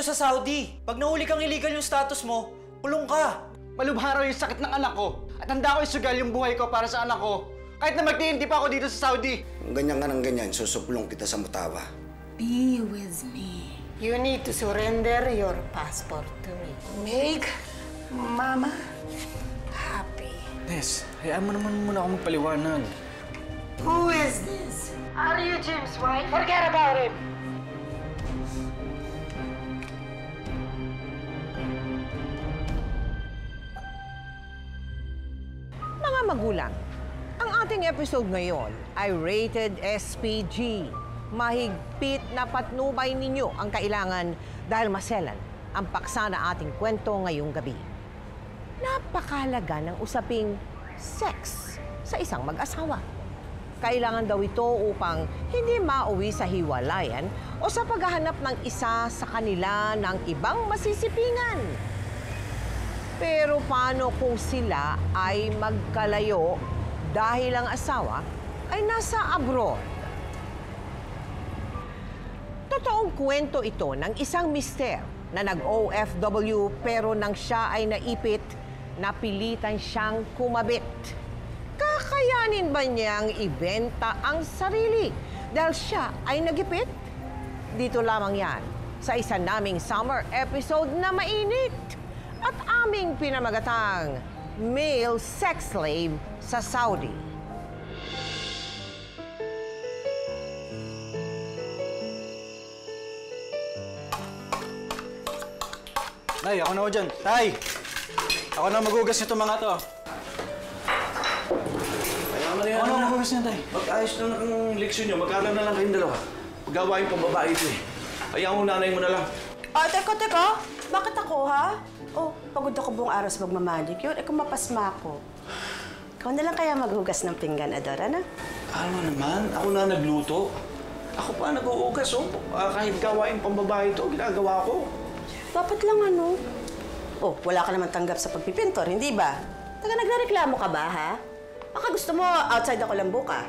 dito sa Saudi. Pag nahuli kang illegal yung status mo, kulong ka. Malubha raw yung sakit ng anak ko. At handa ko isugal yung buhay ko para sa anak ko. Kahit na magtihinti pa ako dito sa Saudi. Kung ganyan ka ng ganyan, susuplong kita sa Mutawa. Be with me. You need to surrender your passport to me. Make Mama happy. Tess, hayaan mo naman muna ako magpaliwanag. Who is this? Are you Jim's wife? Forget about him. Mga magulang, ang ating episode ngayon ay rated SPG. Mahigpit na patnubay ninyo ang kailangan dahil maselan ang paksa na ating kwento ngayong gabi. Napakalaga ng usaping sex sa isang mag-asawa. Kailangan daw ito upang hindi mauwi sa hiwalayan o sa paghahanap ng isa sa kanila ng ibang masisipingan. Pero paano kung sila ay magkalayo dahil ang asawa ay nasa abroad? Totoong kwento ito ng isang mister na nag-OFW pero nang siya ay naipit, napilitan siyang kumabit. Kakayanin ba niyang ibenta ang sarili dahil siya ay nagipit? Dito lamang yan sa isa naming summer episode na mainit at aming pinamagatang Male Sex Slave sa Saudi. Tay, ako na ho dyan. Tay! Ako na maghugas nito mga to. Ako na maghugas niya, Tay. Mag-ayos na ang leksyon nyo. Mag-aaral na lang kayong dalawa. Pag-gawain pang babae ito eh. Hayaan mo nanay mo na lang. Teka. Bakit ako, ha? Oh, pagod ako buong araw sa magmamanicure. Kumapasma ako. Ikaw na lang kaya maghugas ng pinggan, Adora, na? Ano naman? Ako na nagluto. Ako pa nag-uugas, oh. Kahit gawain pang babae ito, ginagawa ko. Dapat lang ano. Oh, wala ka naman tanggap sa pagpipintor, hindi ba? Taga nagrereklamo ka ba, ha? Baka gusto mo outside ako lambo ka.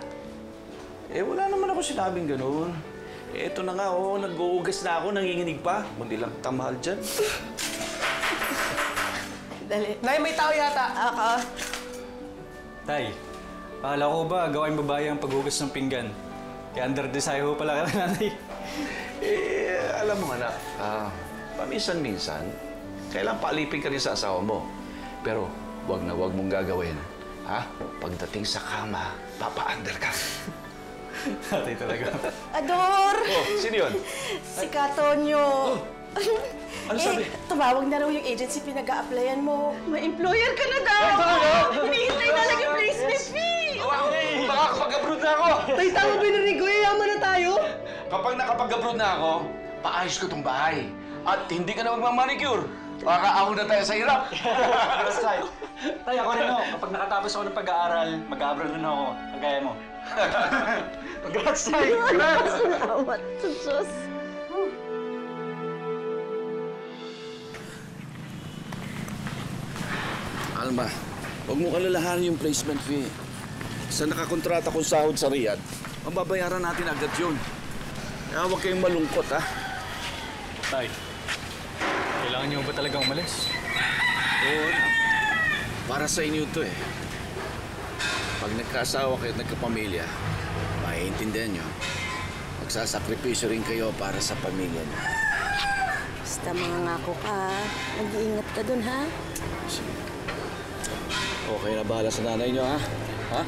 Wala naman ako sinabing ganun. Eto na nga, oh. Nag-uugas na ako, nanginginig pa. Mundi lang tamahal dyan. Dali. Nay, may tao yata. Ako. Tay, akala ko ba gawain babae ang paghugas ng pinggan? Kaya under desire ho pala ka na, nanay. Alam mo anak, paminsan-minsan, kailangan paalipin ka rin sa asawa mo. Pero wag na wag mong gagawin. Ha? Pagdating sa kama, papa-under ka. Tatay talaga. Ador! Oh, sino yun? Si Katonyo. Ano sabi? Tumawag na raw yung agency pinag-a-applyan mo. May employer ka na daw! Hinihintay na lang yung placement fee! Baka kapag-abroad na ako! Tay, tama ba yung narinig ko? Yaman na tayo? Kapag nakapag-abroad na ako, paayos ko tong bahay. At hindi ka na magmamanicure. Baka ako na tayo sa hirap. Tay, ako rin ho. Kapag nakatapos ako ng pag-aaral, mag-abroad rin ako. Kagaya mo. Congrats, Tay! Congrats! Salamat sa Diyos. Alma, huwag mo kalalahanin yung placement fee. Sa nakakontrata kong sahod sa Riyadh, mababayaran natin agad yun. Kaya huwag kayong malungkot, ha? Tay, kailangan niyo ba talaga umalis? Oo. Para sa inyo to eh. Pag nagkaasawa kayo at nagkapamilya, maiintindihan nyo. Magsasakripisyo rin kayo para sa pamilya nyo. Basta mangangako ka, mag-iingat ka dun, ha? Okay na bahala sa nanay nyo, ha? Ha?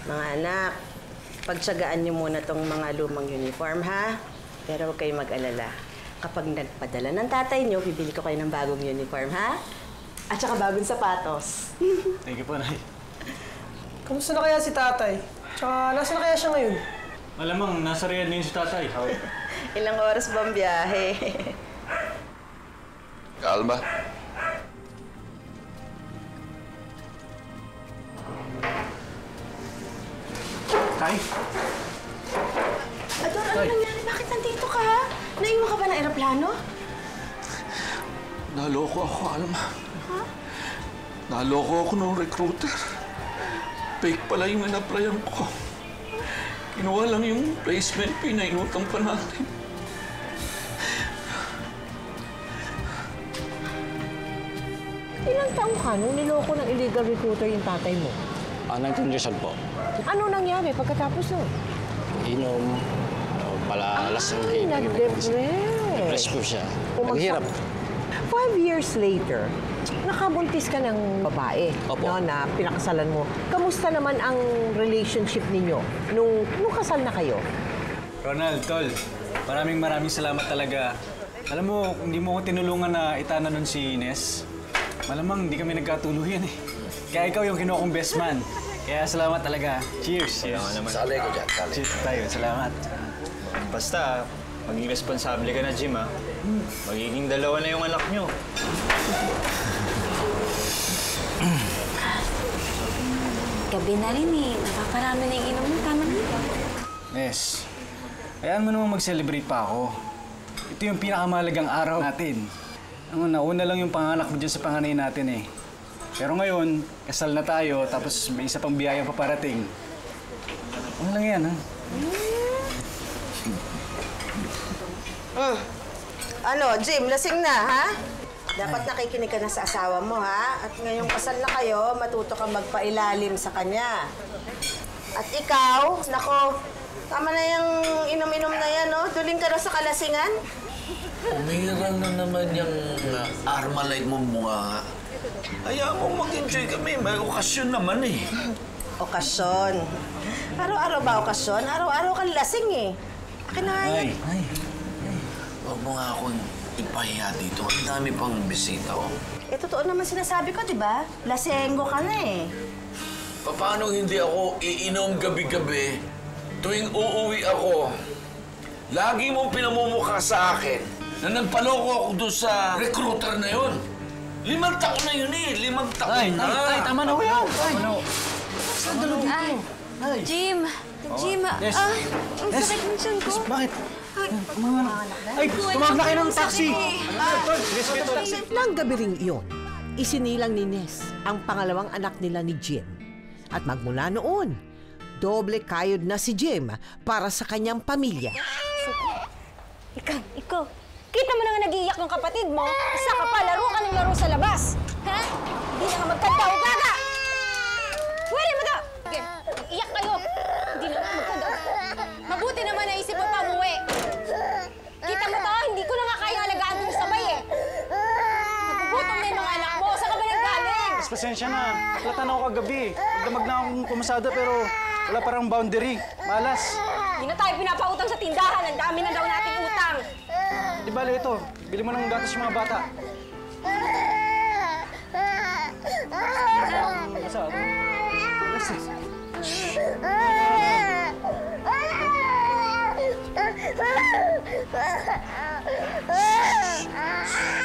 Mga anak, pagtsagaan niyo muna tong mga lumang uniform, ha? Pero huwag kayong mag-alala. Kapag nagpadala ng tatay niyo, bibili ko kayo ng bagong uniform, ha? At saka bagong sapatos. Thank you po, Nay. Kamusta na kaya si tatay? Tsaka, nasa na kaya siya ngayon? Malamang, nasa Riyadh na yun si tatay. Ilang oras ba ang biyahe? Alma. Tay? Ador, ano nangyari? Bakit nandito ka, ha? Naiwan ka ba ng aeroplano? Naloko ako, alam mo. Naloko ako ng recruiter. Fake pala yung in-applyan ko. Kinuha lang yung placement fee na inutang pa natin. Ilang taong ka nung niloko ng illegal recruiter yung tatay mo? 19 years old po. Ano nangyari pagkatapos nun? Inom, palalas ng Nag-depress. po siya. Naghirap. 5 years later, nakabuntis ka ng babae. Opo. No, na pinakasalan mo. Kamusta naman ang relationship ninyo nung kasal na kayo? Ronald, Tol, maraming salamat talaga. Alam mo, hindi mo ako tinulungan na itana nun si Ines. Malamang hindi kami nagkatuluyan eh. Kaya ikaw yung kinuha kong best man. Kaya salamat talaga. Cheers! Cheers! Salay ko dyan, salay. Cheers tayo, salamat. Basta, maging responsable ka na, Jim, ha? Magiging dalawa na yung anak nyo. Gabi na rin eh. Napaparami na yung inom mo. Tama na. Yes. Hayaan mo naman mag-celebrate pa ako. Ito yung pinakamahalagang araw natin. Ang nauna lang yung panganak mo dyan sa panganay natin eh. Pero ngayon, kasal na tayo, tapos may isa pang biyayang paparating. Ano lang yan, ha? Ano, Jim, lasing na, ha? Dapat nakikinig ka na sa asawa mo, ha? At ngayong kasal na kayo, matuto ka magpailalim sa kanya. At ikaw, nako, tama na yung inom-inom na yan, no? Duling ka na sa kalasingan. Umira na naman yung Armalite mong bunga. Hayaan mo mag-enjoy kami. May okasyon naman eh. Okasyon. Araw-araw ba okasyon? Araw-araw kang lasing, eh. Akin na nga yan. Huwag mo nga akong ipahiya dito. Ang dami pang bisita ko. Eh, totoo naman sinasabi ko, di ba? Lasenggo ka na, eh. Paano hindi ako iinom gabi-gabi tuwing uuwi ako? Lagi mong pinamumukha sa akin na nagpaloko ako doon sa recruiter na yun. 5 taon na yun eh. 5 taon na. Ay, tama na ho yan. Tama na ho. Jim! Jim! Yes. Ang sakit ng tiyan ko. Bakit? Ay, tumawag na kayo ng taxi! Nang gabi ring iyon, isinilang ni Nes ang pangalawang anak nila ni Jim. At magmula noon, doble kayod na si Jim para sa kanyang pamilya. Ikaw. Kita mo na nga nag-iiyak ng kapatid mo. Isa ka pa, laro ka ng laro sa labas. Ha? Hindi na nga magkadaw, gaga! Pwede mo daw! Okay, iyak kayo. Hindi na nga magkadaw. Mabuti naman naisip mo pa umuwi. Kita mo ba, hindi ko na nga kaya alagaan yung sabay eh. Nagugutom na yung mga anak mo. Saan ka ba nanggaling? Mas pasensya na. Platan ako kagabi. Pagdamag na akong pumasada pero wala parang boundary. Malas. Hindi na tayo pinapautang sa tindahan. Ang dami na daw nating utang. Di bale ito. Bili mo ng gatas yung mga bata. Masado.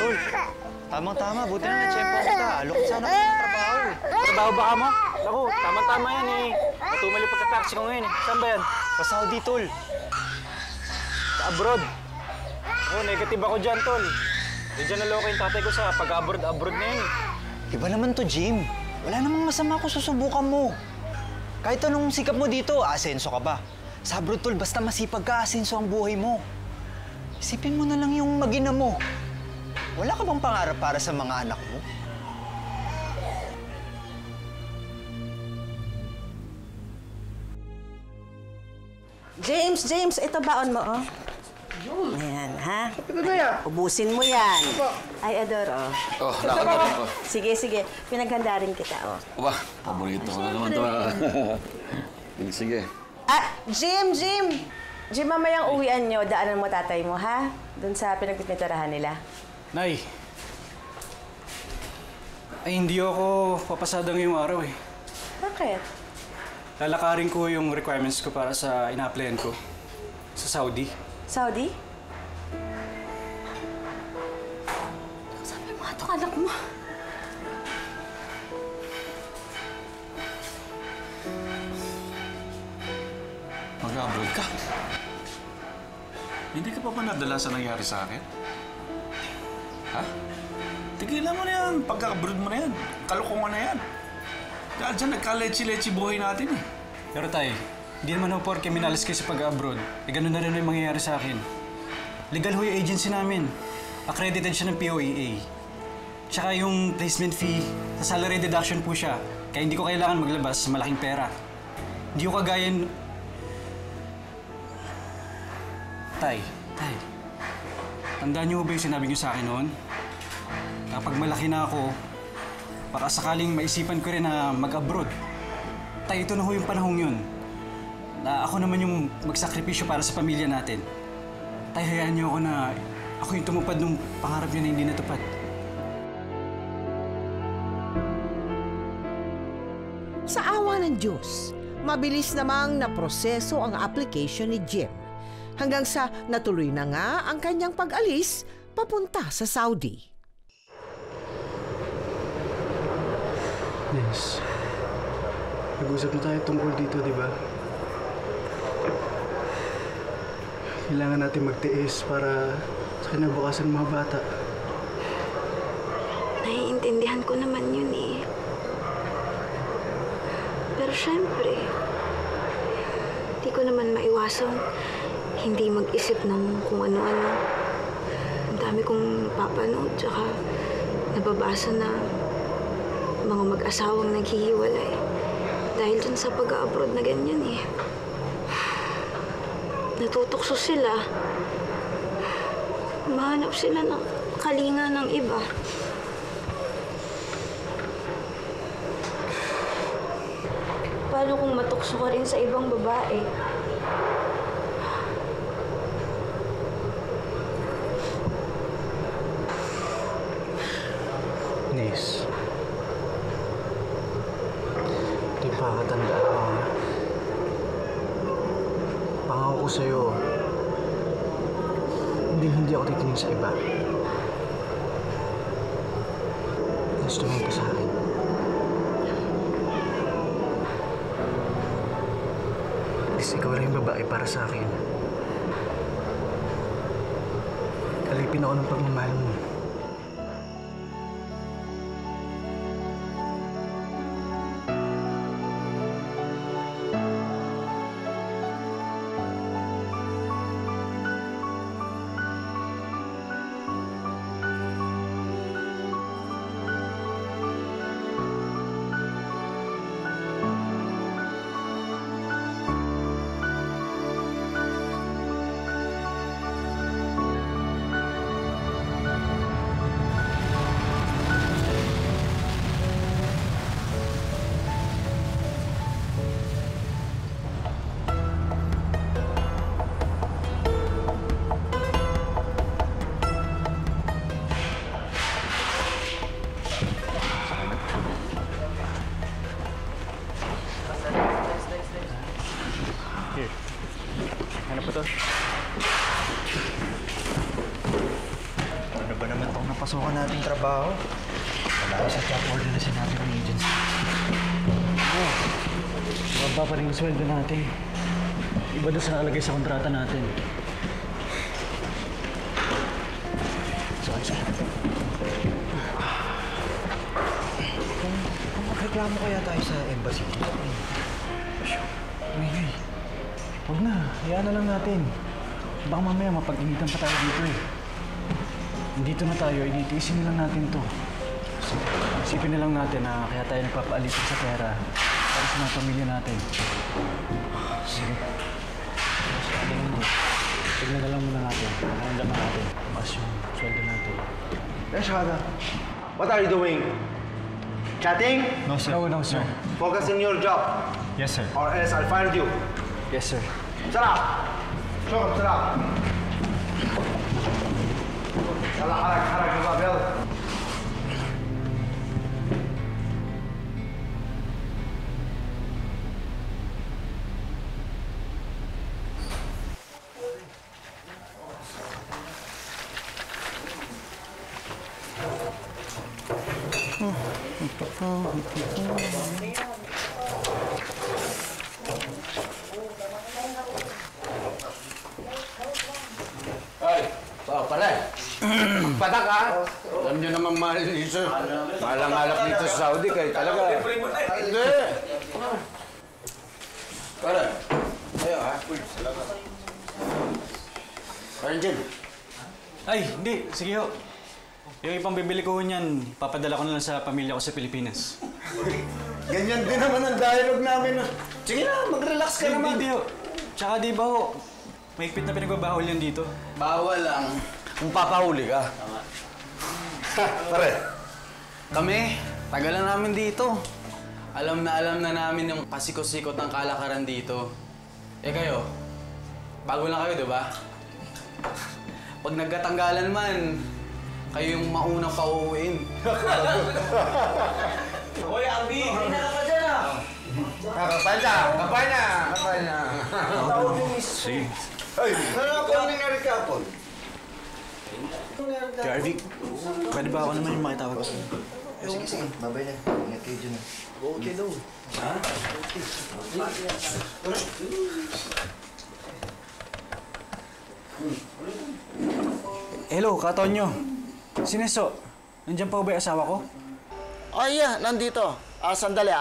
Tol, tamang-tama. Buti na na-chepo kita. Alok sana ako ng trabaho eh. Trabaho ba ka mo? Naku, tama-tama yan eh. Matumali pagka-taxi ko ngayon eh. Saan ba yan? Sa Saudi, Tol. Sa abroad. Oh, negative ako dyan, tol. Di dyan naloko yung tatay ko sa pag-abroad na yun eh. Iba naman to, Jim. Wala namang masama kung susubukan mo. Kahit anong sikap mo dito, asenso ka ba? Sa abroad, Tol, basta masipag ka, asenso ang buhay mo. Isipin mo na lang yung mag-ina mo. Wala ka bang pangarap para sa mga anak mo? James, ito baon mo, oh. Ayan, ha? Ubusin mo yan. Ay, Ador, oh. Oh, nakagabi ko. Sige. Pinaghanda rin kita, oh. Wah, paborito ko na naman ito. Sige. Ah, Jim! Jim, mamayang uwian nyo, daanan mo tatay mo, ha? Doon sa pinagpipinturahan nila. Nay. Ay, hindi ako papasada ngayong araw eh. Bakit? Lalakarin ko yung requirements ko para sa ina-applyan ko. Sa Saudi. Saudi? Sabi mo nga itong anak mo. Mag-abroad ka? Hindi ka pa ba nadala sa nangyari sa akin? Ha? Tigilan mo na yan. Pagka-abroad mo na yan. Kalukungan na yan. Dahil dyan, nagka-lechi-lechi buhay natin eh. Pero tay, hindi naman ho porke minalas kayo sa pag-abroad. Ganun na rin yung mangyayari sa akin. Legal ho yung agency namin. Accredited siya ng POEA. Tsaka yung placement fee, sa salary deduction po siya. Kaya hindi ko kailangan maglabas sa malaking pera. Hindi ko kagaya... Tay, tandaan niyo ba yung sinabi niyo sa akin noon? Kapag malaki na ako, baka sakaling maisipan ko rin na mag-abroad. Tay, ito na ho yung panahong yun. Na ako naman yung magsakripisyo para sa pamilya natin. Tay, hayaan niyo ako na ako yung tumupad ng pangarap niyo na hindi natupad. Sa awa ng Diyos, mabilis namang naproseso ang application ni Jim. Hanggang sa natuloy na nga ang kanyang pag-alis papunta sa Saudi. Nes, nag-usap na tayo tungkol dito, di ba? Kailangan natin magtiis para sa kinabukasan ng mga bata. Naiintindihan ko naman yun eh. Pero syempre, di ko naman maiwasang hindi mag-isip ng kung ano-ano. Ang dami kong napapanood, tsaka nababasa na mga mag-asawang naghihiwalay. Dahil dyan sa pag-abroad na ganyan eh. Natutukso sila. Mahanap sila ng kalinga ng iba. Paano kung matukso ka rin sa ibang babae? Nes, di pa katandaan mo. Pangako ko sa'yo, hindi ako titingin sa iba. Gusto mo pa sa akin. Kasi ikaw lang yung babae para sa akin. Alipin ako ng pagmamahal mo. Ano ba naman itong napasukan nating trabaho? Wala sa job order na sinabi ng agency. Baba pa rin yung sweldo natin. Iba doon sa nakalagay sa kontrata natin. Sorry. Kung magreklamo kaya tayo sa embassy. Uy, huwag na. Hayaan na lang natin. Baka mamaya mapag-initan pa tayo dito eh. Dito na tayo, initiisin na lang natin to. Isipin na lang natin na kaya tayo nagpapaalitin sa pera para sa mga pamilya natin. Sige. Tignan na lang muna natin. Nakaramdaman natin. Mas yung sweldo natin. Yes, Shada. What are you doing? Chatting? No, sir. No, sir. Focus on your job. Yes, sir. Or else I'll fire you. Yes, sir. Sarap! Shut up, sarap! يلا حرك حرك يا باب يلا Patak ha? Alam niyo naman mahal dito. Mahal ang alak dito sa Saudi kayo talaga. Hindi. Para. Ayo ha. Parang dyan. Ay, hindi. Sige ho. Yung ipang bibili ko niyan, papadala ko na lang sa pamilya ko sa Pilipinas. Ganyan din naman ang dialogue namin. Sige na, mag-relax ka naman. Hindi ho. Tsaka di ba ho, mahigpit na pinagbabahol yan dito. Bawal lang. Kung papahuli ka. Pare. Kami, tagal na namin dito. Alam na namin yung pasikot-sikot ng kalakaran dito. Eh kayo, bago lang kayo, di ba? Pag nagkatanggalan man, kayo yung maunang pauuwiin. Hoy, Albi! Hindi na ka dyan ah! Kapal na! Sige. Ay, ano nangyari kahapon? Jarvik, pwede ba ako naman yung makitawag ko sa'yo? Sige, babay na. Ingat kayo dyan. Okay daw. Ha? Hello, Katonyo. Sineso, nandiyan pa ba yung asawa ko? Oh, yeah, nandito. Sandali,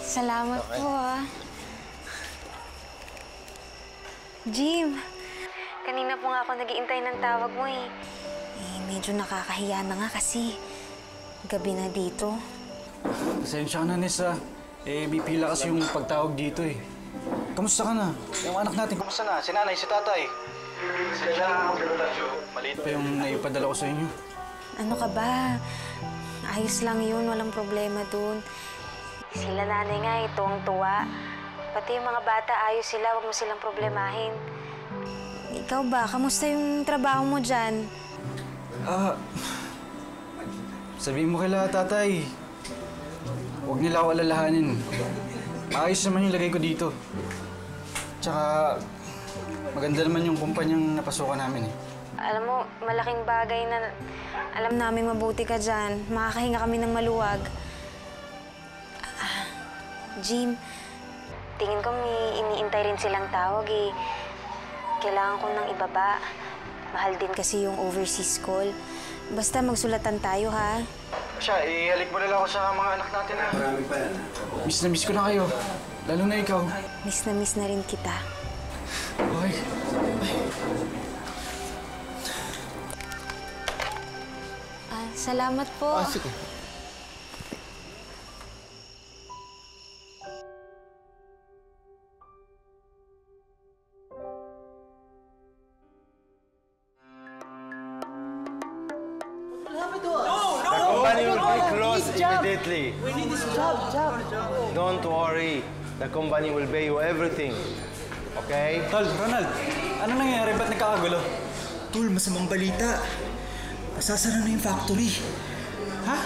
Salamat po, Jim, kanina po nga ako nag-iintay ng tawag mo eh. Medyo nakakahiya na nga kasi gabi na dito. Pasensya ka na, Nessa. May pila kasi yung pagtawag dito eh. Kamusta ka na? Yung anak natin, kamusta na? Si nanay, si tatay? Pasensya na, maliit pa yung naipadala ko sa inyo. Ano ka ba? Ayos lang yun, walang problema dun. Sila nanay nga, tuwang-tuwa. Pati yung mga bata, ayos sila, huwag mo silang problemahin. Ikaw ba? Kamusta yung trabaho mo dyan? Sabihin mo kila tatay, huwag nila ako alalahanin. Maayos naman yung lagay ko dito. Tsaka, maganda naman yung kumpanyang napasukan namin eh. Alam mo, malaking bagay na alam namin mabuti ka dyan. Makakahinga kami ng maluwag. Jim, tingin ko may iniintay rin silang tawag eh. Kailangan ko nang ibaba. Mahal din kasi yung overseas call. Basta magsulatan tayo, ha? Siya, ihalik mo na lang ako sa mga anak natin, ha? Miss na miss ko na kayo. Lalo na ikaw. Miss na rin kita. Okay. Salamat po. Sige. Company will be closed immediately. We need this job. Don't worry. The company will pay you everything. Okay? Tol, Ronald, ano nangyayari? Ba't nagkakagulo? Tol, masamang balita. Masasara na yung factory. Ha?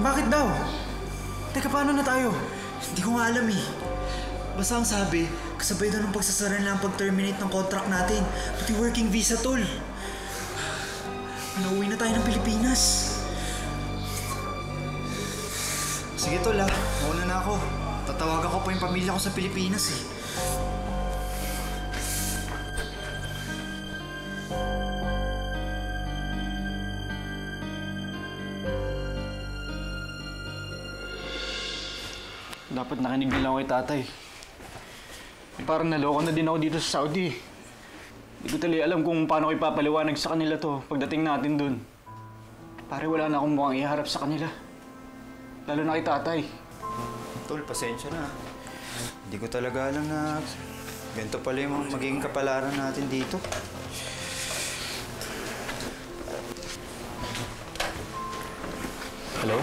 Bakit daw? Teka, paano na tayo? Hindi ko nga alam eh. Basta ang sabi, kasabay daw ng pagsasara nila ang pag-terminate ng contract natin. Pati working visa, tol. Nauwi na tayo ng Pilipinas. Sige, tol mauna na ako. Tatawagan ko pa yung pamilya ko sa Pilipinas eh. Dapat nakinig na lang ako kay tatay. Parang naloko na din ako dito sa Saudi. Hindi ko talaga alam kung paano ko ipapaliwanag sa kanila to pagdating natin dun. Pare, wala na akong mukhang iharap sa kanila. Lalo na kay tatay. Tol, pasensya na. Hindi ko talaga alam na ganito pala yung magiging kapalaran natin dito. Hello?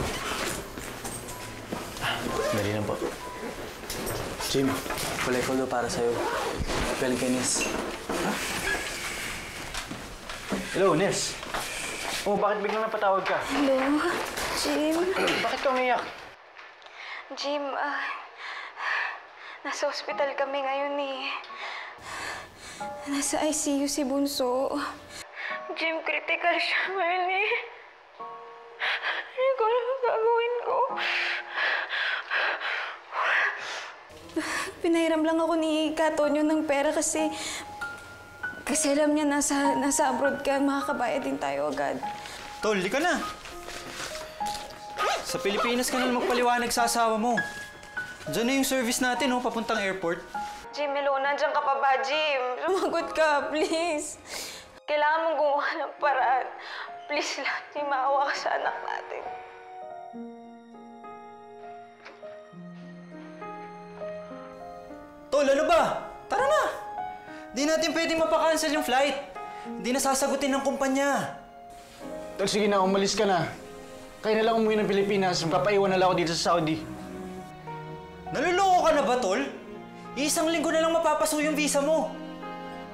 Dali na po. Jim, kulay ko para sa'yo. Galing kay Ness. Ha? Hello, Ness. Oh, bakit biglang napatawag ka? Hello, Jim. Bakit ka umiyak? Jim, nasa ospital kami ngayon eh. Nasa ICU si Bunso. Jim, critical siya ngayon eh. Hindi ko alam ang gagawin ko. Pinahiram lang ako ni Katonyo ng pera kasi Kasi alam niya nasa abroad ka, makakabayad din tayo agad. Tol, di ka na. Sa Pilipinas ka na magpaliwanag sa asawa mo. Diyan na yung service natin, oh, papuntang airport. Jim, hello, nandiyan ka pa ba, Jim? Lumagot ka, please. Kailangan mong gumawa ng paraan. Please lang, Jim, maawa ka sa anak natin. Tol, ano ba? Tara na! Di natin pwede mapakancel yung flight. Di na sasagutin ng kumpanya. Tol, sige na, umalis ka na. Kaya na lang umuwi ng Pilipinas, magpapaiwan na lang ako dito sa Saudi. Naluloko ka na ba, Tol? Isang linggo na lang mapapaso yung visa mo.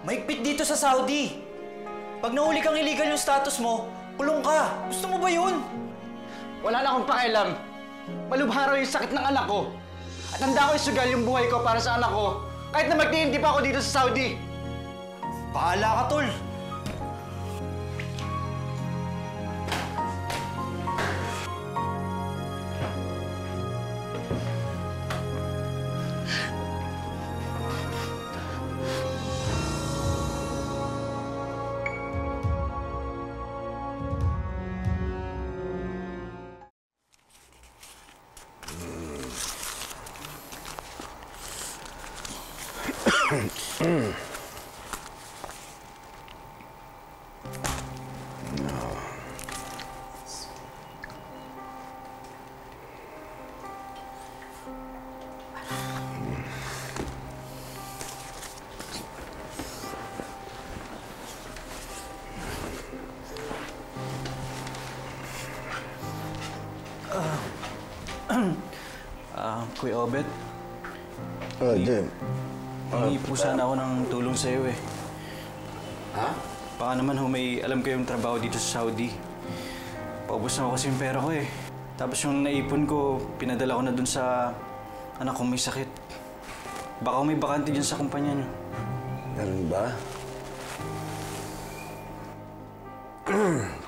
Mahigpit dito sa Saudi. Pag nahuli kang illegal yung status mo, kulong ka. Gusto mo ba yun? Wala na akong pakialam. Malubha raw yung sakit ng anak ko. At handa ko isugal yung buhay ko para sa anak ko. Kahit na magtiindi pa ako dito sa Saudi. Bahala ka, Tol. Kuya Obet, Jim. hingi po sana ako ng tulong sa'yo eh. Ha? Baka naman may alam ko yung trabaho dito sa Saudi. Paubos na ako kasi yung pera ko eh. Tapos yung naipon ko, pinadala ko na dun sa anak kong may sakit. Baka may bakante dyan sa kumpanya niyo. Ganun ba?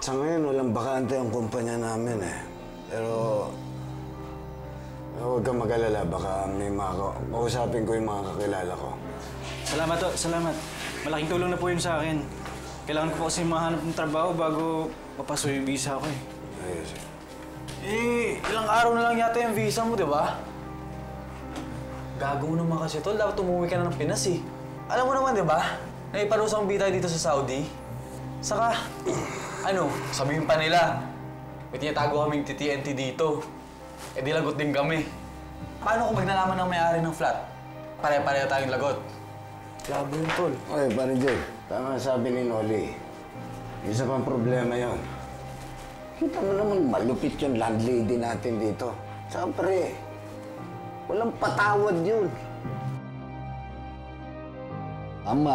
Sa ngayon, walang bakante ang kumpanya namin eh. Pero huwag kang mag-alala, baka may makausapin ko yung mga kakilala ko. Salamat to, salamat. Malaking tulong na po yun sa akin. Kailangan ko po kasi mahanap ng trabaho bago mapaso yung visa ko eh. Ayos. Ilang araw na lang yata yung visa mo, di ba? Gago mo naman kasi, Tol. Dapat umuwi ka na ng Pinas eh. Alam mo naman, di ba? Naiparusa ang bita dito sa Saudi. Saka, sabihin pa nila, may tinatago kaming TTNT dito. Eh di lagot din kami. Paano kung magnalaman ng may-ari ng flat? Pare-pareho tayong lagot. Labo yun, Tol. Oy, pare Jay, tama sabi ni Noli. Isa pang problema yon. Kita mo naman malupit yung landlady natin dito. Saka pre, walang patawad yun.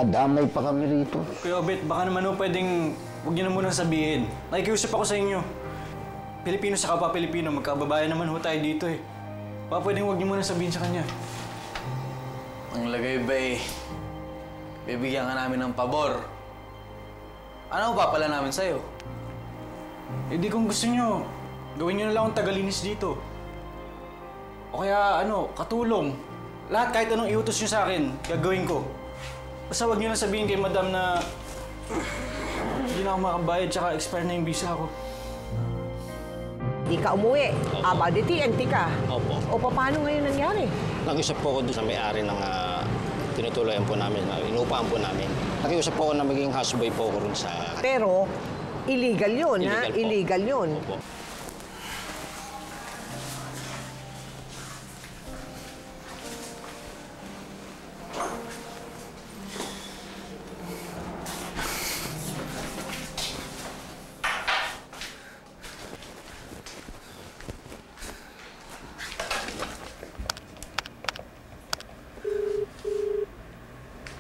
Damay pa kami rito. Kuya Obet, baka naman pwedeng huwag niyo na munang sabihin. Nakikiusap ako sa inyo. Pilipino sa kapwa Pilipino, magkababayan naman tayo dito eh. Baka pwedeng huwag niyo muna sabihin sa kanya. Ang lagay ba eh, bibigyan ka namin ng pabor. Ano pa pala namin sa'yo? Eh di kung gusto niyo, gawin niyo na lang ang tagalinis dito. O kaya katulong. Lahat kahit anong iutos niyo sa akin, gagawin ko. Basta huwag niyo na sabihin kay madam na hindi na ako makabayad tsaka expire na yung visa ko. Di ka umuwi. Aba, di TNT ka. Opo. O paano ngayon nangyari? Nag-usap po ako doon sa may-ari ng tinutulayan po namin, inupahan po namin. Nag-usap po ako na maging houseboy po ako rin sa... Pero, illegal yun, ha? po. Illegal yun. Opo.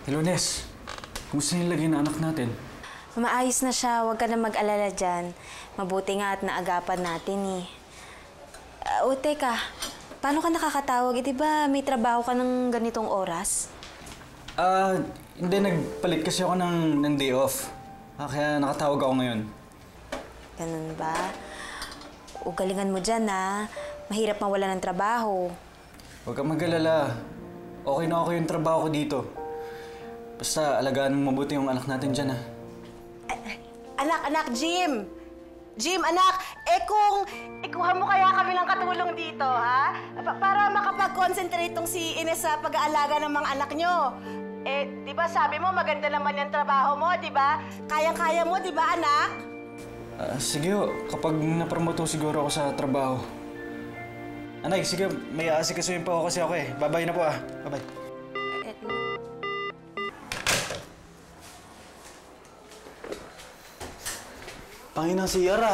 Hello, Nes. Kumusta nilagay na anak natin? Maayos na siya, huwag ka na mag-alala dyan. Mabuti nga at naagapan natin eh. Teka, paano ka nakakatawag? Di ba may trabaho ka ng ganitong oras? Hindi. Nagpalit kasi ako ng day off. Kaya nakatawag ako ngayon. Ganun ba? Ugalingan mo dyan ha. Mahirap mawala ng trabaho. Huwag kang mag-alala. Okay na ako yung trabaho ko dito. Basta alagaan mo mabuti yung anak natin dyan, ha? Anak, Jim! Jim, anak, kung ikuha mo kaya kami ng katulong dito, ha? Para makapag-concentrate tong si Ines sa pag-aalaga ng mga anak nyo. Di ba sabi mo maganda naman yung trabaho mo, di ba? Kayang-kaya mo, di ba, anak? Sige ho, kapag napromoto siguro ako sa trabaho. Anay, sige, may aasikasuhin pa ako kasi ako eh. Bye-bye na po ah. Bye-bye. Panginang si Yara.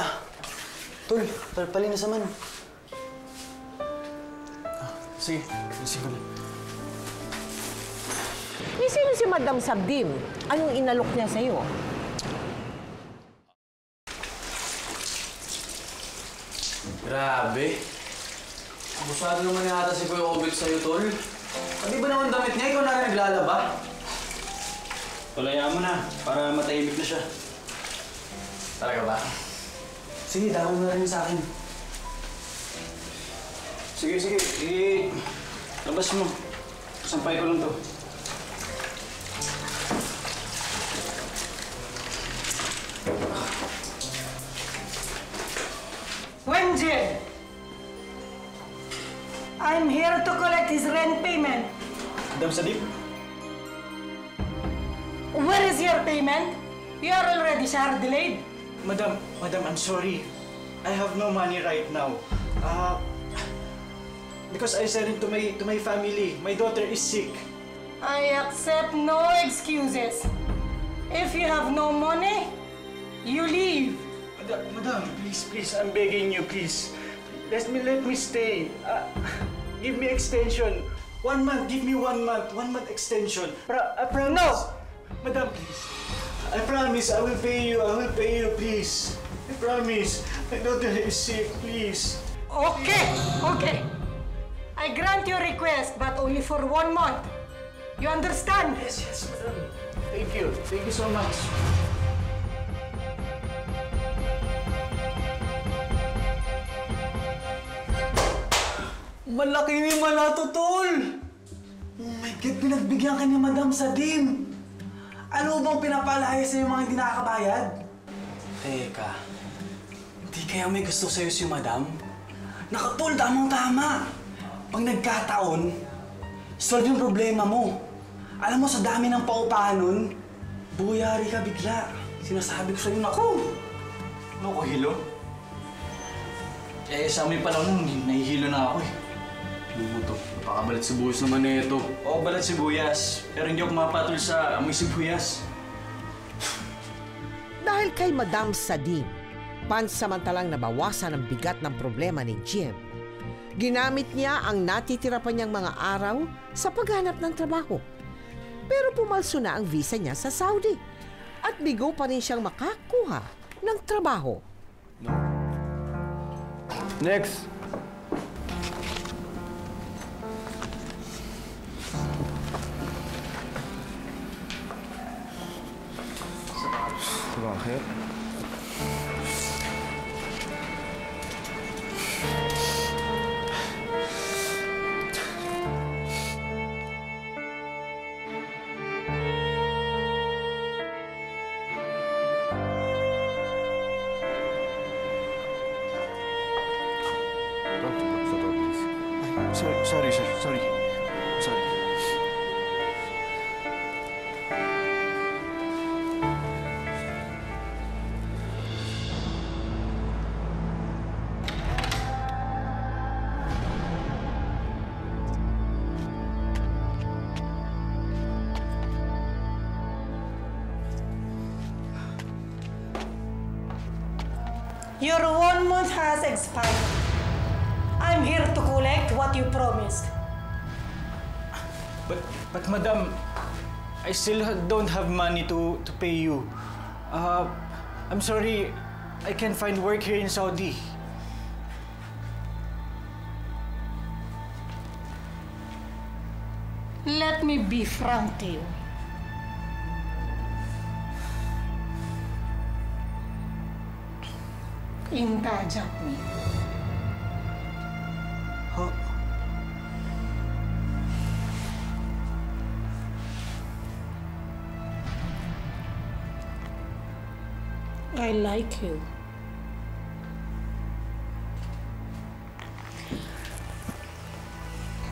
Tol, talpalin na sa man. Sige, isip ko na. Sino si Madam Sabdim? Anong inalok niya sa'yo? Grabe. Abusado naman yata si Kuya Obet sa'yo, Tol. Pati ba naman damit niya? Ikaw na rin naglalaba? Tulaya mo na, para matahimik na siya. Talaga ba? Sige, dako mo na rin sa akin. Sige, labas mo. Sampay ko lang to. Wenjin! I'm here to collect his rent payment. Madam Sadip? Where is your payment? You are already delayed. Madam, I'm sorry. I have no money right now. Because I sent it to my family. My daughter is sick. I accept no excuses. If you have no money, you leave. Madam, please, I'm begging you, please. Let me stay. Give me extension. 1 month, give me 1 month. 1 month extension. I promise. No! Madam, please. I promise I will pay you, please. I promise. My daughter is sick, please. Okay. I grant your request, but only for 1 month. You understand? Yes, madam. Thank you so much. Malaki ni Malato, Tol! Oh my God, pinagbigyan ka ni Madam Sadim! Ano bang pinapalaya sa'yo mga hindi nakakabayad? Teka, hindi kaya may gusto sa'yo si Madam? Nakatol, tamang-tama! Pag nagkataon, solve yung problema mo. Alam mo, sa dami ng paupahan nun, buyari ka bigla. Sinasabi ko sa'yo, naku! Naku, hilo? Sa amin pa lang nun, nahihilo na ako eh. Ano mo to? Napakabalat sibuyas naman na ito. Oo, balat sibuyas. Pero hindi ako mapatol sa amoy sibuyas. Dahil kay Madam Sadim, pansamantalang nabawasan ang bigat ng problema ni Jim. Ginamit niya ang natitira pa niyang mga araw sa paghanap ng trabaho. Pero pumalso na ang visa niya sa Saudi at bigo pa rin siyang makakuha ng trabaho. Next. Bakit? Sorry, sir. Sorry. Your 1 month has expired. I'm here to collect what you promised. But madam, I still don't have money to pay you. I'm sorry, I can't find work here in Saudi. Let me be frank to you. Intajat me. I like you.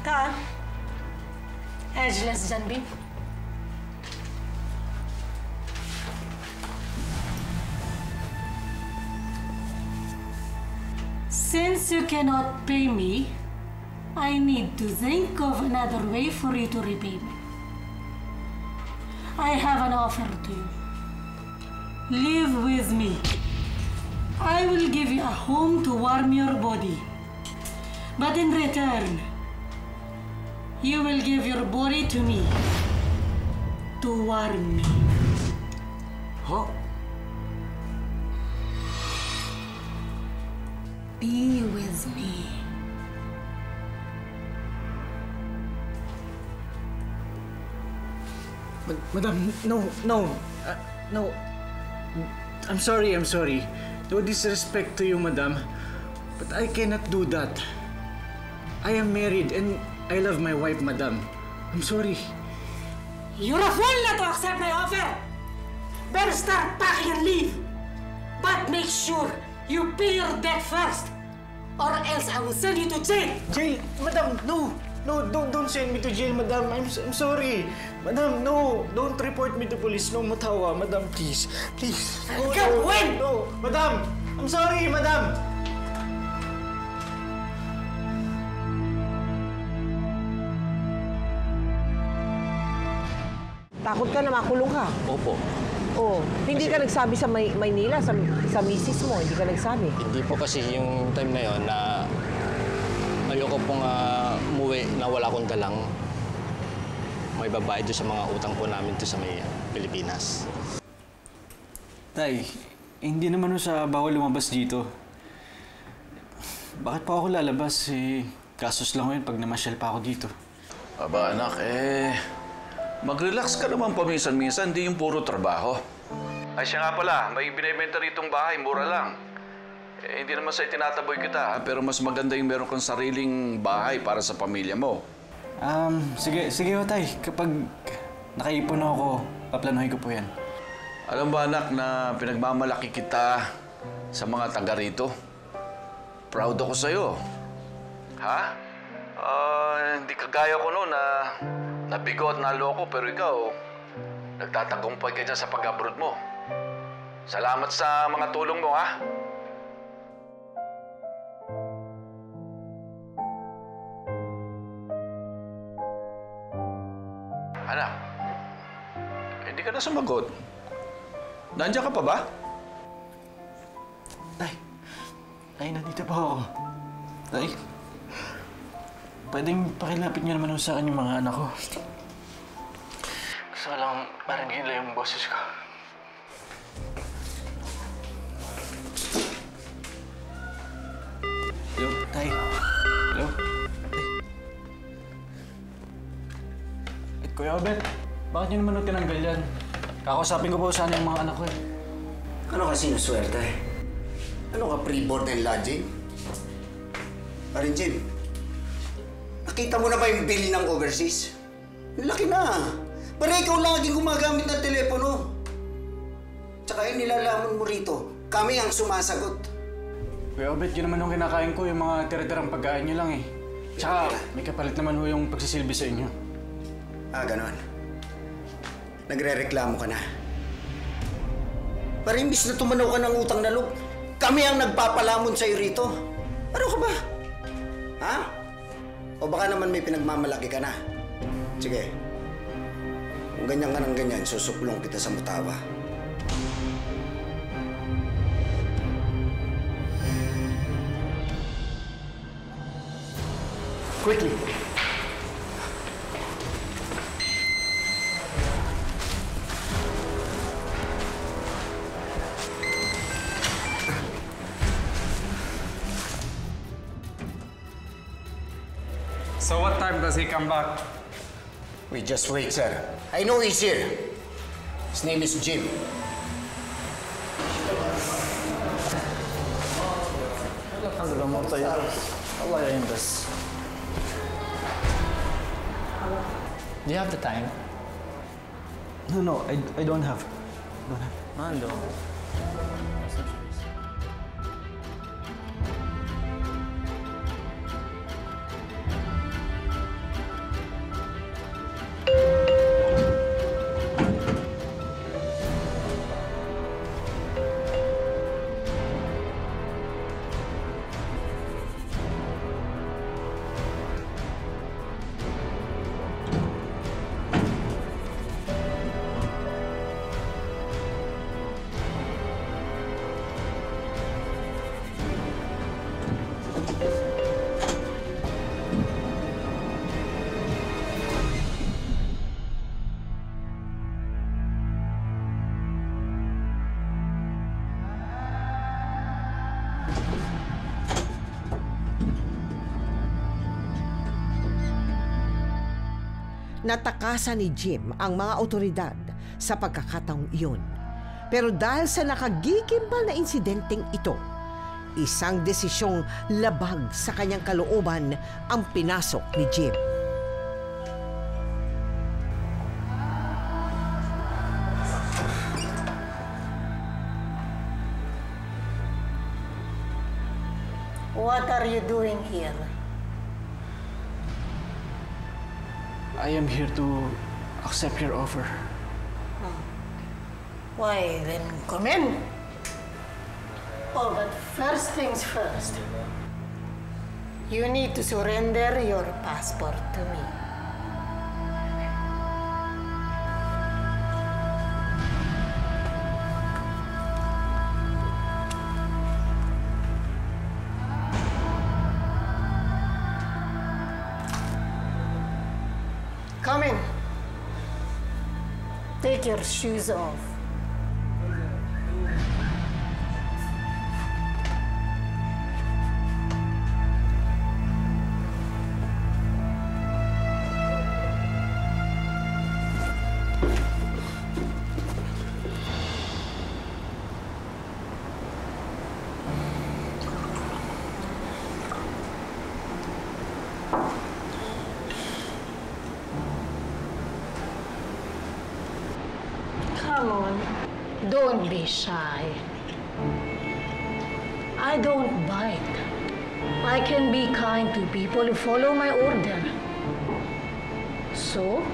Ka, Angeles Janbi. Since you cannot pay me, I need to think of another way for you to repay me. I have an offer to you. Live with me. I will give you a home to warm your body. But in return, you will give your body to me to warm me. Huh? Be with me. Madam, no. No. I'm sorry. No disrespect to you, madam. But I cannot do that. I am married and I love my wife, madam. I'm sorry. You're a fool not to accept my offer! Better start packing and leave! But make sure you pay your debt first! Or else I will send you to jail! Jail? Madam, no! No, don't send me to jail, madam. I'm sorry. Madam, no. Don't report me to police. No, matawa. Madam, please. Please. Come when? No, madam. I'm sorry, madam. Takot ka na makulong ka? Opo. Oo. Hindi ka nagsabi sa Maynila, sa misis mo, hindi ka nagsabi? Hindi po kasi yung time na yon na ayoko pong umuwi na wala akong dalang may babayad doon sa mga utang po namin doon sa may Pilipinas. Tay, hindi naman sa bawal lumabas dito. Bakit pa ako lalabas? Gastos lang yun pag namasyal pa ako dito. Aba anak, mag-relax ka naman paminsan-minsan, hindi yung puro trabaho. Ay siya nga pala, may binibenta ritong bahay, mura lang. Hindi naman sa itinataboy kita, pero mas maganda yung meron kang sariling bahay para sa pamilya mo. Sige ho, tay. Kapag nakaipon ako, paplanuhin ko po yan. Alam ba anak na pinagmamalaki kita sa mga taga rito? Proud ako sa'yo. Ha? Hindi kagaya ko noon na nabigo at naloko, pero ikaw, nagtatagumpay ka dyan sa pag-abroad mo. Salamat sa mga tulong mo, ha? Anak, hindi ka na sumagot. Nandiyan ka pa ba? Tay, nandito pa ako. Tay, pwedeng pakilapit niyo naman sa akin yung mga anak ko. Gusto ko lang marinig nila yung boses ko. Hello, Tay. Hello? Tay. Kuya Obet, bakit niyo naman tinanggal yan? Kakausapin ko po sana yung mga anak ko eh. Ano kasi naswerte? Ano ka, pre-board and lodging? Parin Jim, nakita mo na ba yung bill ng overseas? Ang laki na. Pero ikaw laging gumagamit ng telepono. Tsaka yung nilalaman mo rito, kami ang sumasagot. Kuya Obet, yun naman yung kinakain ko, yung mga tira-tirang pagkain niyo lang eh. Tsaka may kapalit naman ho yung pagsisilbi sa inyo. Ganon. Nagre-reklamo ka na. Para imbis na tumanaw ka ng utang na loob, kami ang nagpapalamon sa'yo rito. Ano ka ba? Ha? O baka naman may pinagmamalaki ka na. Sige. Kung ganyan ka ng ganyan, susuplong kita sa mutawa. Quickly. So what time does he come back? We just wait, sir. I know he's here. His name is Jim. Do you have the time? No, I don't have. Mando. Natakasan ni Jim ang mga otoridad sa pagkakataong iyon. Pero dahil sa nakagigimbal na insidenteng ito, isang desisyong labag sa kanyang kalooban ang pinasok ni Jim. What are you doing here? I am here to accept your offer. Why, then come in. Oh, but first things first. You need to surrender your passport to me. Come in. Take your shoes off. Come on, don't be shy. I don't bite. I can be kind to people who follow my order. So,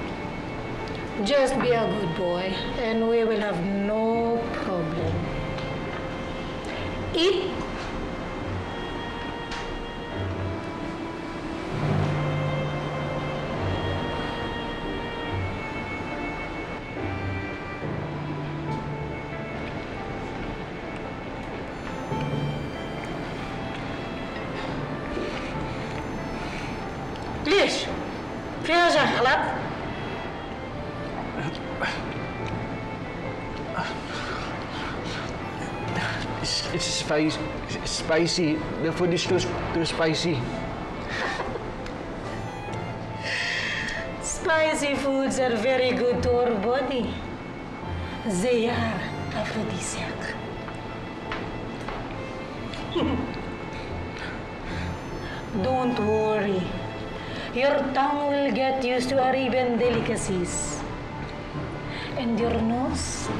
just be a good boy and we will have no problem. Eat. ليش؟ فيها شيء غلط؟ It's spicy. The food is too spicy. Spicy foods are very good to our body. They are aphrodisiac. Don't worry. Your tongue will get used to Arabian delicacies. And your nose?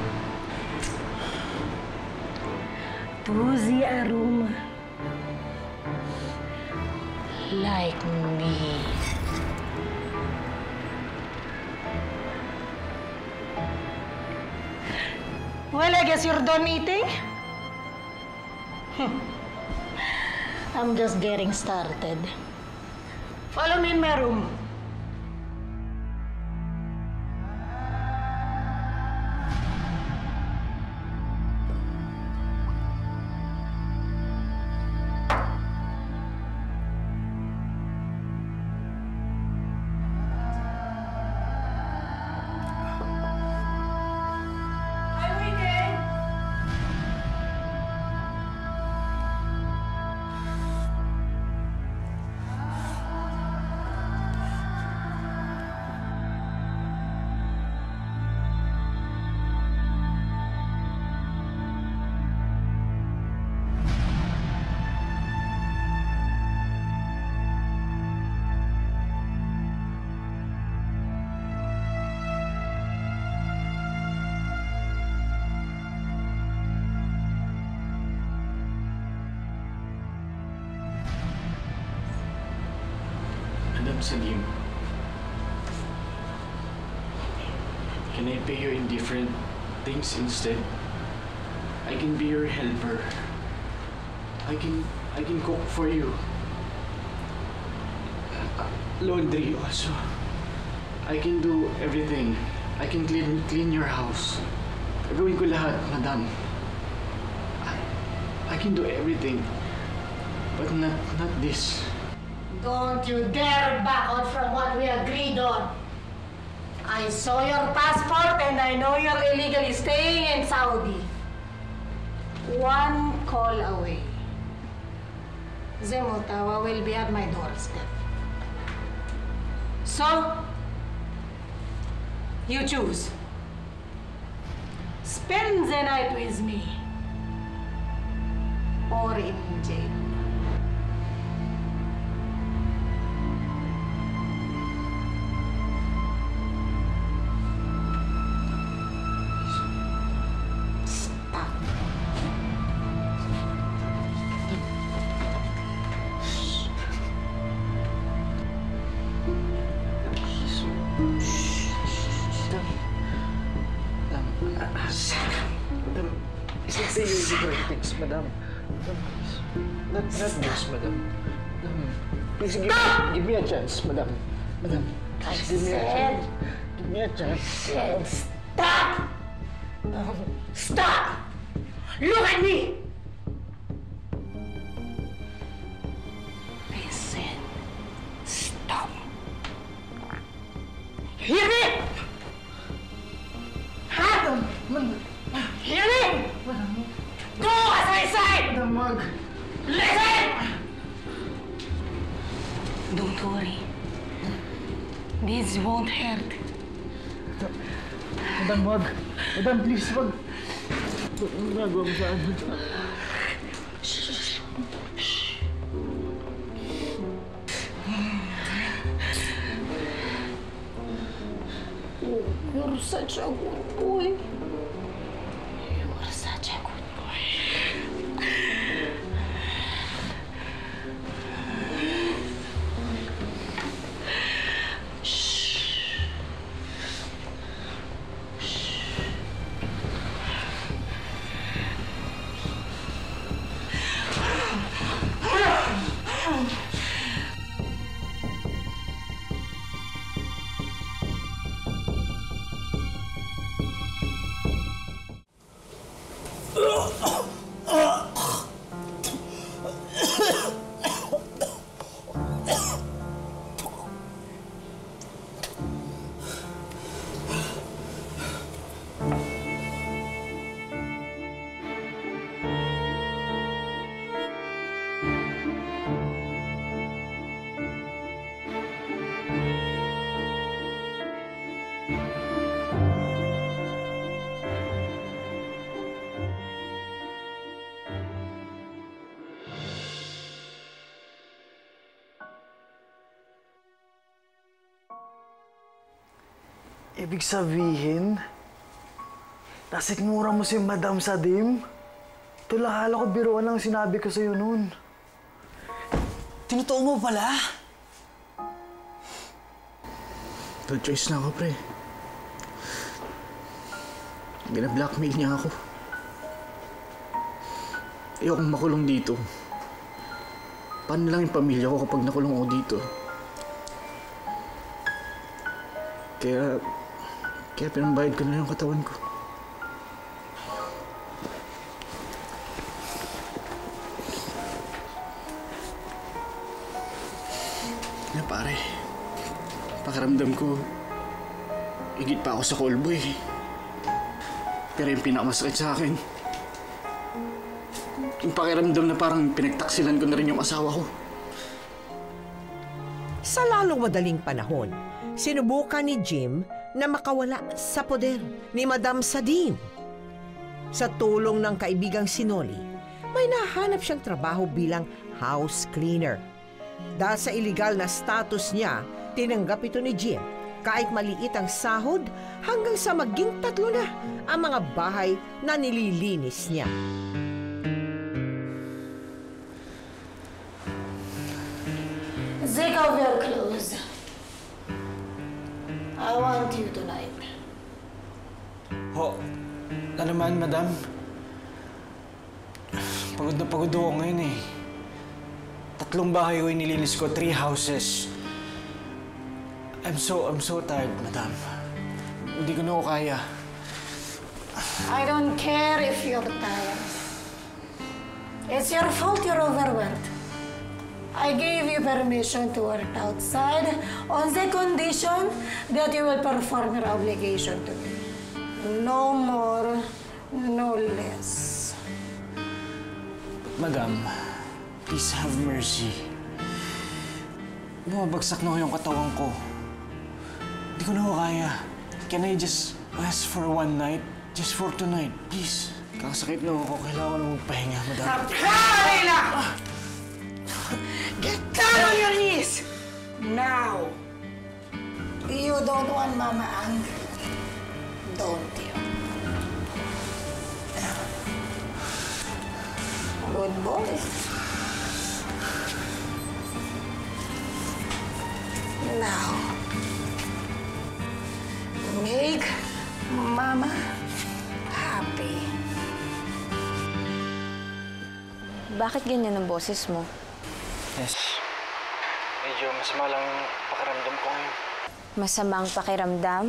Boozy aroma. Like me. Well, I guess you're done eating? I'm just getting started. Follow me in my room. Madam Salim, can I pay you in different things instead? I can be your helper. I can cook for you. Laundry also. I can do everything. I can clean your house. Gagawin ko lahat, madam. I can do everything. But not this. Don't you dare back out from what we agreed on. I saw your passport and I know you're illegally staying in Saudi. One call away. Zemotawa will be at my doorstep. So, You choose. Spend the night with me or in jail. Madam. Not this, madam. Please give me a chance, madam. Madam, please give me a chance. Give me a chance. Stop! Stop! Look at me! I said, stop. Hear me? Adam! Hear me? Go as I said! Madam, wag. Listen! Don't worry. This won't hurt. Madam, wag. Madam, please, wag. Ano ginagawa mo sa akin? You're such a good boy. You're such a good boy. Ibig sabihin, nasikmura mo si Madam Sadim? Tulakala ko biruan lang sinabi ko sa'yo noon. Tinutuo mo pala? No choice na ako, pre. Bina-blackmail niya ako. Ayokong makulong dito. Paano lang yung pamilya ko kapag nakulong ako dito? Kaya pinambayad ko na yung katawan ko. Na pare, pakiramdam ko, higit pa ako sa callboy. Pero yung pinakamasakit sa akin, yung pakiramdam na parang pinagtaksilan ko na rin yung asawa ko. Sa lalong madaling panahon, sinubukan ni Jim na makawala sa poder ni Madam Sadim. Sa tulong ng kaibigang si Noli, may nahanap siyang trabaho bilang house cleaner. Dahil sa iligal na status niya, tinanggap ito ni Jim kahit maliit ang sahod hanggang sa maging 3 na ang mga bahay na nililinis niya. Take off your clothes. I want you tonight. Ho, ano naman, madam? Pagod na pagod ako ngayon eh. 3 bahay ko inilinis ko, 3 houses. I'm so tired, madam. Hindi ko na ako kaya. I don't care if you're tired. It's your fault you're overworked. I gave you permission to work outside on the condition that you will perform your obligation to me. No more, no less. Madam, please have mercy. Bumabagsak na ko yung katawan ko. Hindi ko na ako kaya. can I just ask for one night? Just for tonight, please. Kakasakit na ako. Kailangan ko na magpahinga, madam. Kayla! Get down on your knees! Now! You don't want Mama angry, don't you? Good boy. Now, make Mama happy. Bakit ganyan ang boses mo? Yes. Medyo masama lang yung pakiramdam ko ngayon. Masamang pakiramdam?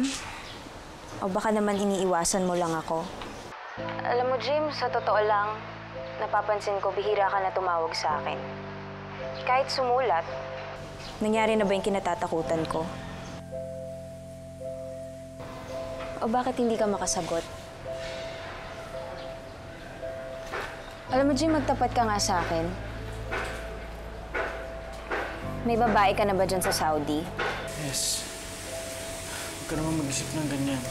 O baka naman iniiwasan mo lang ako? Alam mo, Jim, sa totoo lang, napapansin ko bihira ka na tumawag sa akin. Kahit sumulat, nangyari na ba yung kinatatakutan ko? O bakit hindi ka makasagot? Alam mo, Jim, magtapat ka nga sa akin. May babae ka na ba dyan sa Saudi? Yes. Huwag ka naman mag-isip ng ganyan.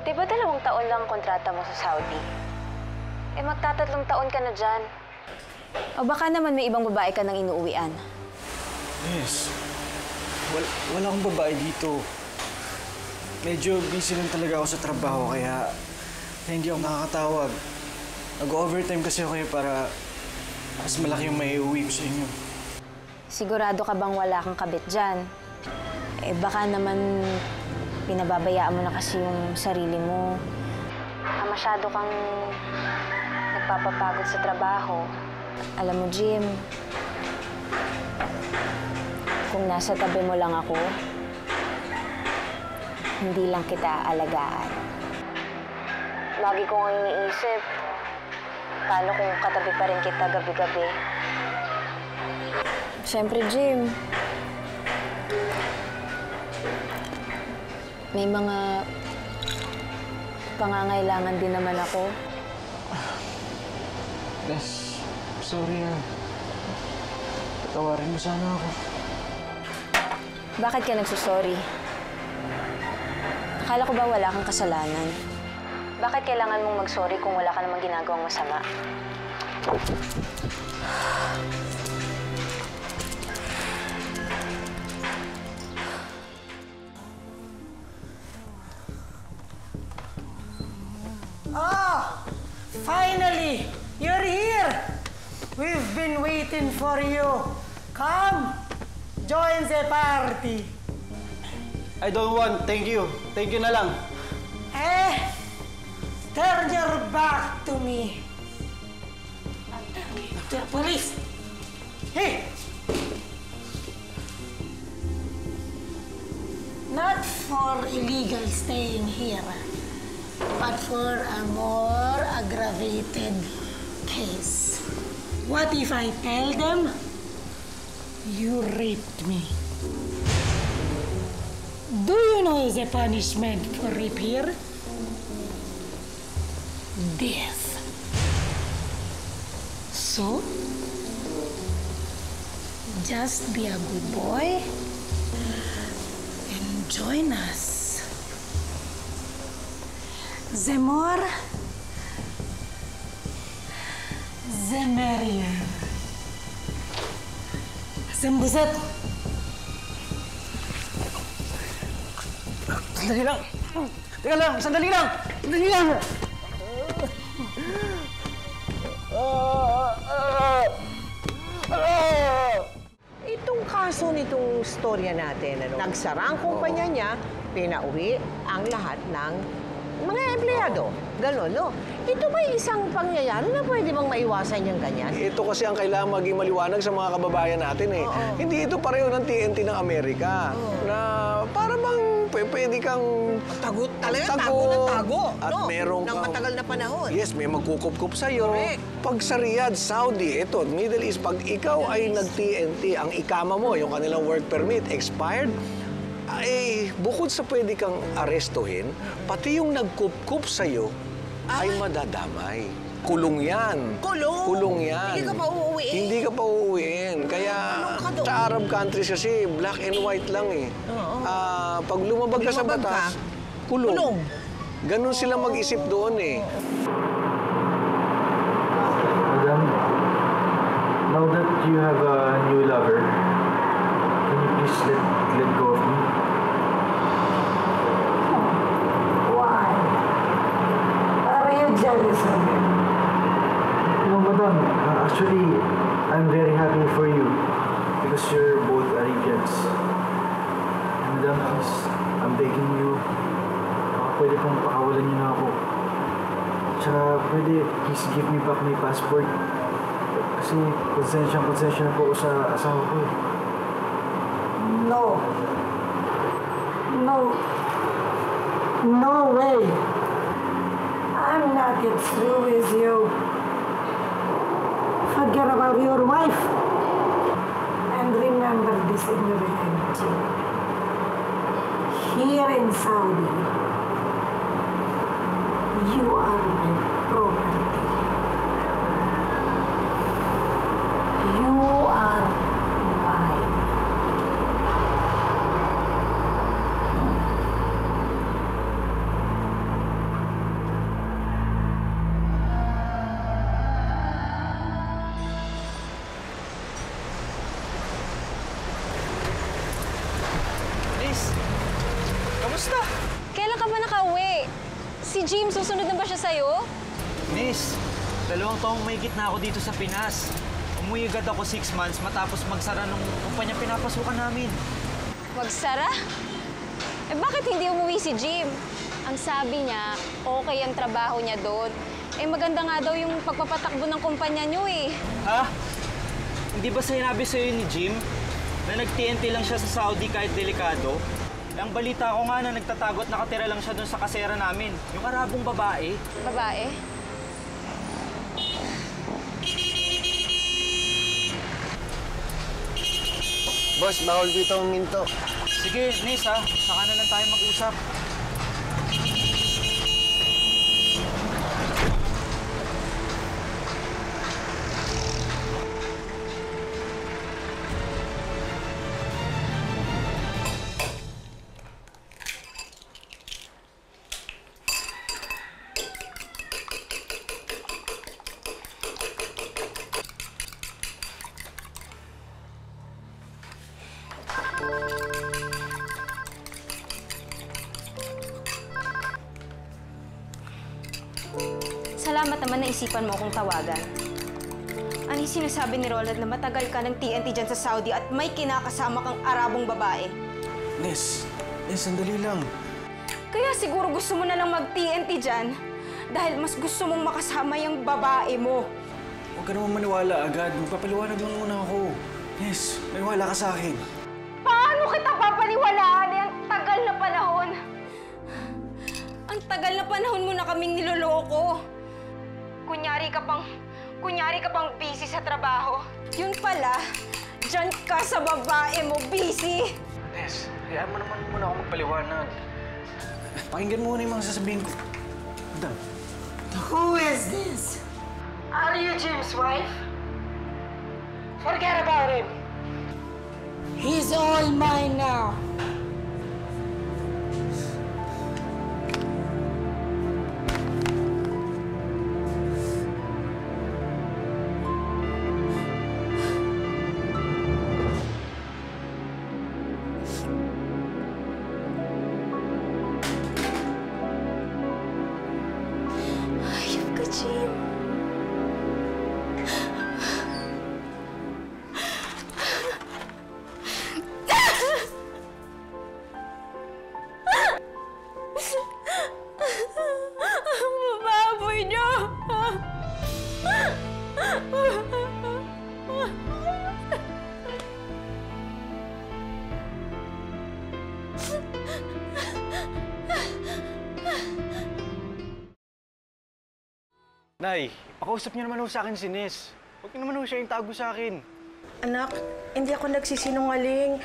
Di ba 2 taon lang ang kontrata mo sa Saudi? Eh, magtatatlong taon ka na dyan. O baka naman may ibang babae ka nang inuuwian. Yes. Wala akong babae dito. Medyo busy lang talaga ako sa trabaho, kaya hindi ako nakakatawag. Nag-overtime kasi ako para mas malaki yung may uwi ko sa inyo. Sigurado ka bang wala kang kabit dyan? Eh, baka naman pinababayaan mo na kasi yung sarili mo. Masyado kang nagpapapagod sa trabaho. Alam mo, Jim, kung nasa tabi mo lang ako, hindi lang kita aalagaan. Lagi kong iniisip, paano kung katabi pa rin kita gabi-gabi? Siyempre, Jim, may mga pangangailangan din naman ako. Des, sorry ah. Patawarin mo sana ako. Bakit ka nagsusorry? Akala ko ba wala kang kasalanan? Bakit kailangan mong mag-sorry kung wala ka namang ginagawang masama? Oh! Finally! You're here! We've been waiting for you. Come! Join the party. I don't want. Thank you. Thank you na lang. Turn your back to me. To the police. Hey! Not for illegal staying here, but for a more aggravated case. What if I tell them you raped me? Do you know the punishment for rape here? Death. So, just be a good boy and join us. The more, the merrier. Sambusat! Sandali lang! Teka lang! Sandali lang! Sandali lang! Itong kaso nitong storya natin, nagsara ang kumpanya niya, pinauwi ang lahat ng mga empleyado. Ganon, no? Ito ba isang pangyayari na pwede bang maiwasan yung ganyan? Ito kasi ang kailangan maging maliwanag sa mga kababayan natin eh. Hindi ito pareho ng TNT ng Amerika. Na para bang pwede kang tago ng tago. At no? meron Nang matagal na panahon. Yes, may magkukup-kup sa'yo. Correct. Pag sa Riyadh, Saudi, ito, Middle East, pag ikaw ay nag-TNT, ang ikama mo, yung kanilang work permit, expired, ay bukod sa pwede kang arestuhin, pati yung nagkup-kup sa'yo ay madadamay. Kulong yan. Kulong yan. Hindi ka pa uuwiin. Hindi ka pa uuwiin. Kaya sa Arab countries kasi, black and white lang eh. Pag lumabag ka sa batas, kulong. Ganun sila mag-isip doon eh. Madam, now that you have a new lover, can you please let go of me? Why? Are you jealous of him? No, madam. Actually, I'm very happy for you because you're both Arabians. Madam, please, I'm begging you. Baka pwede pong pakawalan niyo na ako. Tsaka pwede, please give me back my passport. Kasi konsensya na po ako sa asawa ko eh. No. No. No way. I'm not yet through with you. Forget about your wife. And remember this in your head, too. Here in Saudi, you are my property. You are mine. Liz, kamusta? Kailan ka ba nakauwi? Si Jim, susunod na ba siya sa'yo? Miss, 2 taong mahigit na ako dito sa Pinas. Umuwi agad ako 6 months matapos magsara ng kumpanya pinapasukan namin. Magsara? Eh bakit hindi umuwi si Jim? Ang sabi niya, okay ang trabaho niya doon. Eh maganda nga daw yung pagpapatakbo ng kumpanya niyo eh. Ha? Hindi ba sinabi sa'yo ni Jim na nag-TNT lang siya sa Saudi kahit delikado? Ang balita ko nga na nagtatago at nakatira lang siya doon sa kasera namin. Yung Arabong babae. Babae? Boss, bawal dito ang minto. Sige, Nis ha. Saka na lang tayo mag-usap. Salamat naman na isipan mo akong tawagan. Ano yung sinasabi ni Roland na matagal ka ng TNT dyan sa Saudi at may kinakasama kang Arabong babae? Nes, sandali lang. Kaya siguro gusto mo na lang mag-TNT dyan dahil mas gusto mong makasama yung babae mo. Huwag ka naman maniwala agad. Magpapaliwanag lang muna ako. Nes, maniwala ka sa akin. Paano kita papaniwalaan? Ang tagal na panahon. Ang tagal na panahon mo na kaming niloloko. Kunyari ka pang busy sa trabaho. Yun pala, dyan ka sa babae mo, busy. Nes, hayaan mo naman muna ako magpaliwanag. Pakinggan mo muna yung mga sasabihin ko. Madam. Who is this? Are you Jim's wife? Forget about him. He's all mine now. Ayun ka, Jim. Ang bababoy niyo! Nay, pakausap niyo naman ho sa akin si Nes. Huwag niyo naman ho siya yung tago sa akin. Anak, hindi ako nagsisinungaling.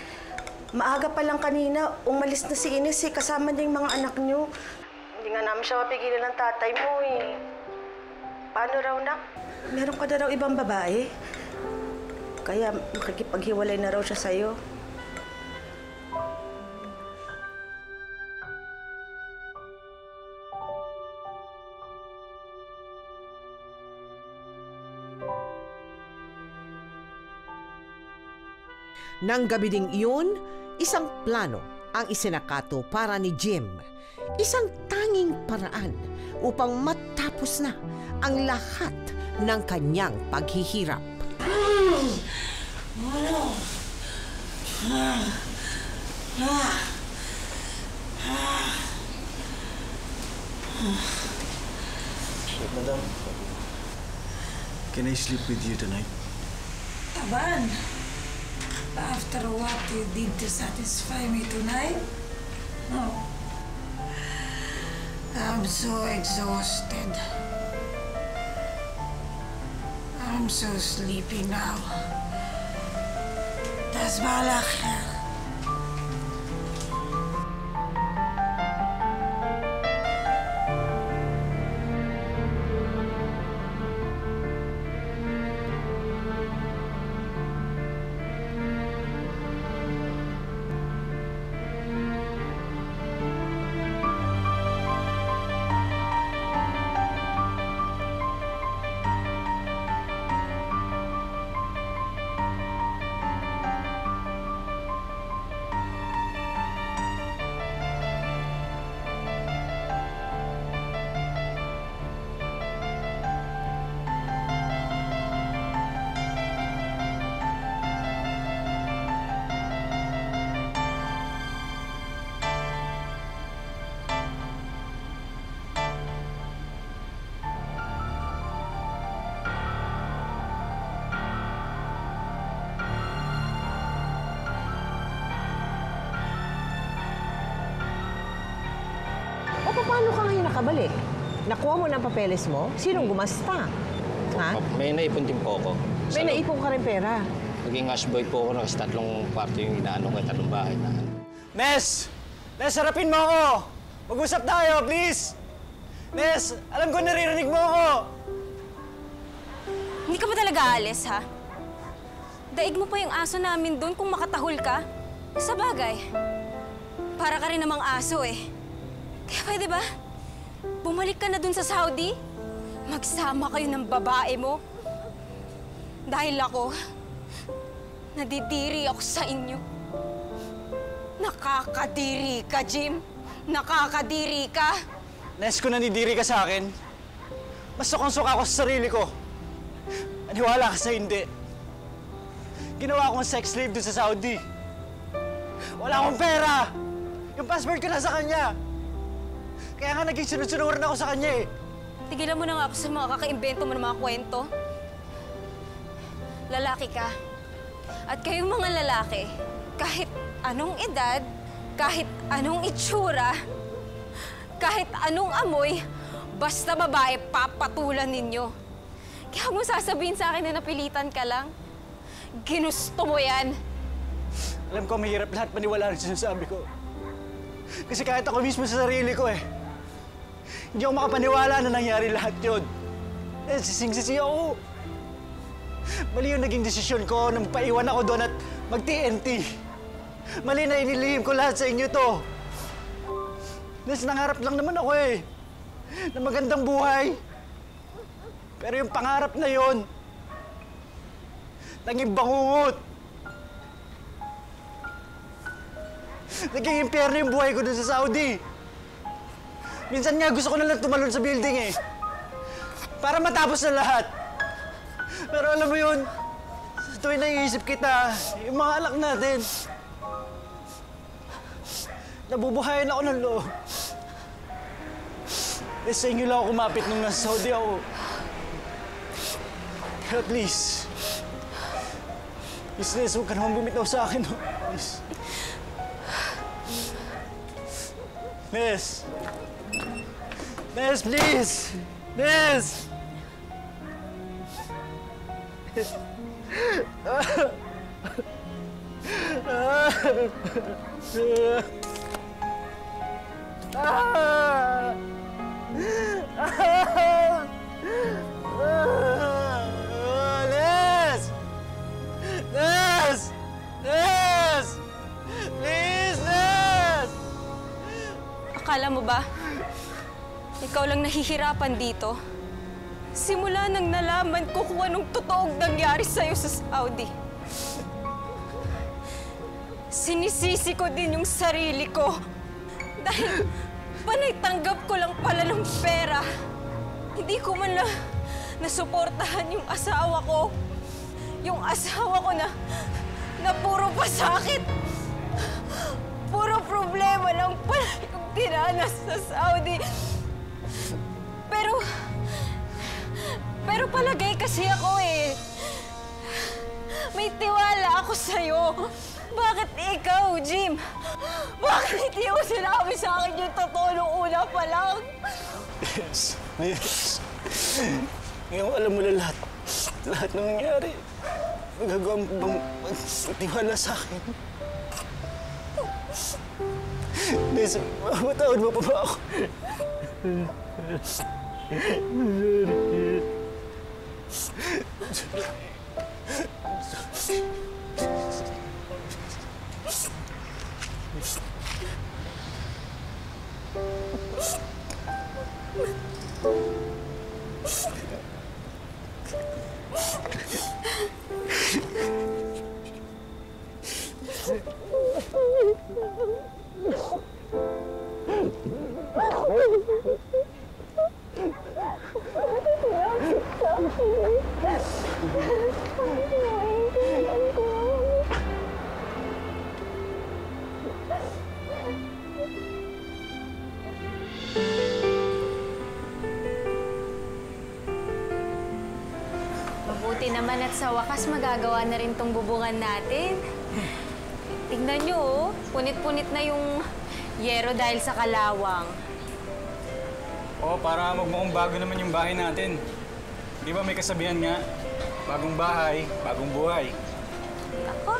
Maaga pa lang kanina, umalis na si Ines eh, kasama niya yung mga anak niyo. Hindi nga namin siya mapigilan ng tatay mo eh. Paano raw, Nak? Meron ka na raw ibang babae? Kaya makikipaghiwalay na raw siya sa'yo. Nang gabi ding iyon, isang plano ang isinakato para ni Jim. Isang tanging paraan upang matapos na ang lahat ng kanyang paghihirap. Madam, can I sleep with you tonight? Taban, after what you did to satisfy me tonight, no. I'm so exhausted. I'm so sleepy now. تصبح على خير. Paano ka ngayon nakabalik? Nakuha mo ng papeles mo? Sinong gumasta? Ha? May naipon din po ako. May naipon ka rin pera. Naging houseboy po ako ng tatlong kwarto yung inaano ko, tatlong bahay na. Nes! Nes, harapin mo ako! Mag-usap tayo, please! Nes, alam ko naririnig mo ako! Hindi ka ba talaga aalis, ha? Daig mo pa yung aso namin doon kung makatahol ka. Sa bagay, para ka rin namang aso eh. Kaya pwede ba? Bumalik ka na dun sa Saudi? Magsama kayo ng babae mo? Dahil ako, nadidiri ako sa inyo. Nakakadiri ka, Jim. Nakakadiri ka. Nes, kung nanidiri ka sa akin, mas sukang-suka ako sa sarili ko. Aniwala ka sa hindi. Ginawa akong sex slave dun sa Saudi. Wala akong pera! Yung passport ko nasa kanya. Kaya nga naging sunod-sunuran ako sa kanya eh. Tigilan mo na nga ako sa mga kakaimbento mo ng mga kwento. Lalaki ka. At kayong mga lalaki, kahit anong edad, kahit anong itsura, kahit anong amoy, basta babae, papatulan ninyo. Kaya huwag mo sasabihin sa akin na napilitan ka lang. Ginusto mo yan. Alam ko, mahirap lahat maniwalaan sa sinasabi ko. Kasi kahit ako mismo sa sarili ko eh. Hindi ako makapaniwala na nangyari lahat yun. Sising-sisi ako. Mali yung naging desisyon ko nang paiwan ako doon at mag-TNT. Mali na inilihim ko lahat sa inyo to. Nangarap lang naman ako eh. Na magandang buhay. Pero yung pangarap na yun, naging bangungot. Naging impyerno yung buhay ko doon sa Saudi. Minsan nga gusto ko na lang tumalon sa building eh. Para matapos na lahat. Pero alam mo yun, sa tuwing naiisip kita, yung mga alak natin, nabubuhayan ako ng loob. Eh, sa inyo lang ako kumapit nung nasa Saudi ako. Kaya please, Nes, huwag ka naman bumitaw sa akin. Oh. Please. Nes! Nes, please! Nes! Nes! Nes! Nes! Please, Nes! Akala mo ba, ikaw lang nahihirapan dito? Simula nang nalaman ko kung anong totoong nangyari sa'yo sa Saudi. sinisisi ko din yung sarili ko. Dahil panaytanggap ko lang pala ng pera. Hindi ko man lang nasuportahan yung asawa ko. Yung asawa ko na puro pasakit. Puro problema lang pala yung tinanas sa Saudi. Pero palagay kasi ako eh. May tiwala ako sa'yo. Bakit ikaw, Jim? Bakit hindi mo sinabi sa akin yung totoo nung una pa lang? Yes. Ngayon alam mo na lahat. Lahat ng nangyari. Magagawa mo bang magtiwala sa akin? Des, matawad mo pa ba ako? Mabuti naman at sa wakas magagawa na rin tong bubungan natin. Tingnan nyo, oh. Punit-punit na yung yero dahil sa kalawang. Oo, para magmukhang bago naman yung bahay natin. Di ba may kasabihan nga, bagong bahay, bagong buhay. Ako.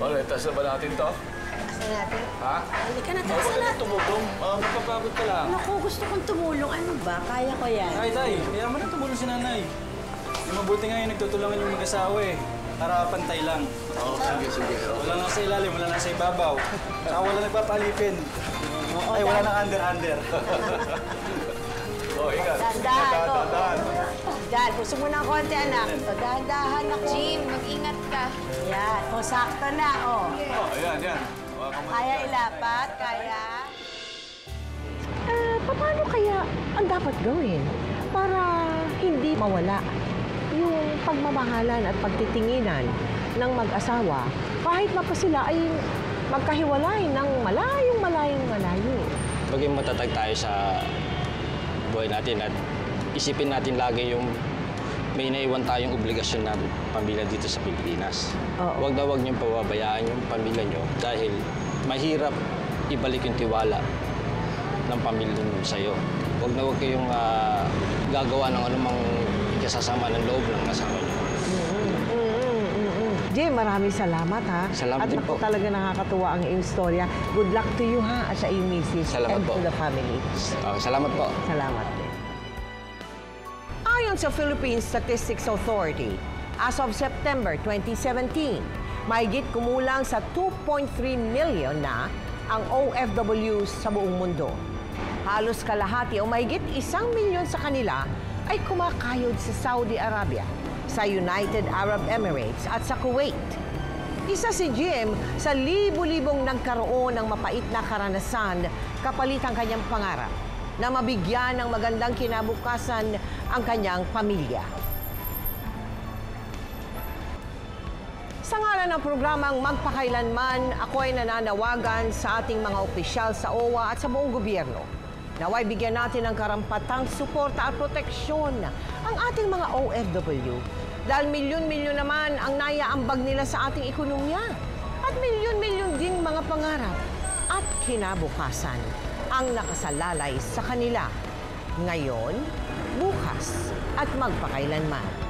Bakit? Taas na ba natin to? Taas na natin. Ha? Halika na, taas na natin. Tumulong. Magpapagod ka lang. Naku, gusto kong tumulong. Ano ba? Kaya ko yan. Ay, Tay, kaya mo na tumulong si Nanay. Mabuti nga yung nagtutulungan yung mag-asawa eh. Para pantay lang. Oo, sige. Wala na sa ilalim, wala na sa ibabaw. Saka wala nagpapalipin. Ay, wala nang under-under. Oh, ingat. Dahan-dahan. Dahan, gusto mo ng konti, anak. Dahan-dahan ako. Jim, mag-ingat ka. Yan, o sakto na, o. Oh, ayan. Kaya ilapat, kaya. Paano kaya ang dapat gawin para hindi mawala yung pagmamahalan at pagtitinginan ng mag-asawa kahit na pa sila ay magkahiwalay ng malayo. Maging matatag tayo sa buhay natin at isipin natin lagi yung may naiwan tayong obligasyon ng pamilya dito sa Pilipinas. Huwag na huwag niyong pababayaan yung pamilya niyo dahil mahirap ibalik yung tiwala ng pamilya niyo sa'yo. Huwag na huwag kayong gagawa ng anumang ikasasama ng loob ng asawa niyo. Jim, maraming salamat ha. Salamat din po. At talaga nakakatuwa ang iyong istorya. Good luck to you ha, at sa iyong misis Salamat and po. to the family. Salamat po. Salamat din. Ayon sa Philippine Statistics Authority, as of September 2017, mahigit kumulang sa 2.3 million na ang OFWs sa buong mundo. Halos kalahati o mahigit 1 milyon sa kanila ay kumakayod sa Saudi Arabia, sa United Arab Emirates at sa Kuwait. Isa si Jim sa libo-libong nagkaroon ng mapait na karanasan kapalit ang kanyang pangarap na mabigyan ng magandang kinabukasan ang kanyang pamilya. Sa ngalan ng programang Magpakailanman, ako ay nananawagan sa ating mga opisyal sa OWA at sa buong gobyerno. Naway bigyan natin ng karampatang suporta at proteksyon ang ating mga OFW. Dahil milyon-milyon naman ang naiaambag nila sa ating ekonomiya. At milyon-milyon ding mga pangarap at kinabukasan ang nakasalalay sa kanila. Ngayon, bukas at magpakailanman.